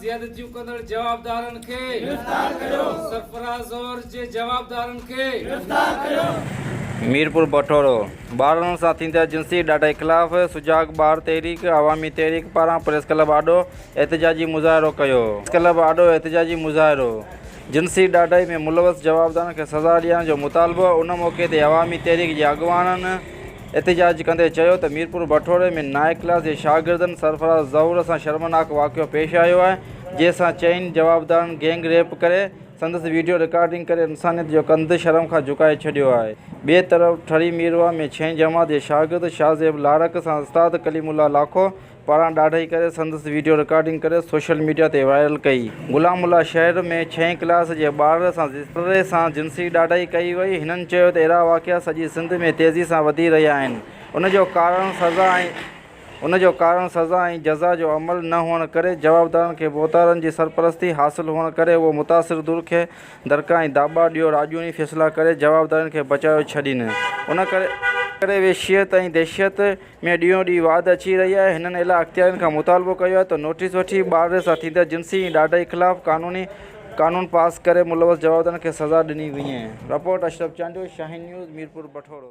ज़्यादतियूं कंदड़ जवाबदारनि खे गिरफ़्तार करियो। सरफराज़ और जे जवाबदारनि खे गिरफ़्तार करियो। मीरपुर बटोरो ॿारनि सां थींदड़ जिंसी ॾाढे ख़िलाफ़ सुजाग ॿार तहरीक अवामी तहरीक पारां प्रेस क्लब आॾो एहतजाजी मुज़ाहिरो कयो। प्रेस क्लब आॾो एहतजाजी मुज़ाहिरो जिंसी ॾाढाई में मुलवस जवाबदारनि खे सज़ा ॾियण जो मुतालबो। उन मौक़े ते अवामी तहरीक जे अॻवाननि एहतजाज कंदे चयो त मीरपुर बटोरे में नाए क्लास जे शागिर्दनि सरफराज़ ज़हूर सां शर्मनाक वाक़ियो पेश आयो आहे, जंहिंसां चइनि जवाबदारनि गैंग रेप करे संदसि वीडियो रिकॉर्डिंग करे इंसानियत जो कंधु शर्म खां झुकाए छॾियो आहे। ॿिए तरफ़ ठड़ी मीरवा में 6 जमात जे शागिर्द शाहज़ेब लारक सां उस्ताद कलीमुल्लाह लाखो पारां ॾाढाई करे संदसि वीडियो रिकॉर्डिंग करे सोशल मीडिया ते वायरल कई। गुलामुल्लाह शहर में 6 क्लास जे ॿार सां जिंसी ॾाढाई कई वई। हिननि चयो त अहिड़ा वाक़िआ सॼी सिंध में तेज़ी सां वधी रहिया आहिनि। उन जो कारण सज़ा ऐं जज़ा जो अमल न हुअण करे जवाबदारनि खे बोतारनि जी सरपरस्ती हासिल हुअण करे उहो मुतासिर दुर खे दरका ऐं दाबा ॾियो राजूनी फ़ैसिला करे जवाबदारनि खे बचायो छॾीनि। उन करे वेशियत ऐं दहशत में ॾींहों ॾींहुं वाध अची रही आहे। हिननि इला अख़्तियारनि खां मुतालबो कयो आहे त नोटिस वठी ॿार सां थींदड़ जिंसी ॾाढाई ख़िलाफ़ कानून पास करे मुलवस जवाबदारनि खे सज़ा ॾिनी वञे। रिपोर्ट अशरफ चांडो, शाहीन न्यूज़, मीरपुर बटोरो।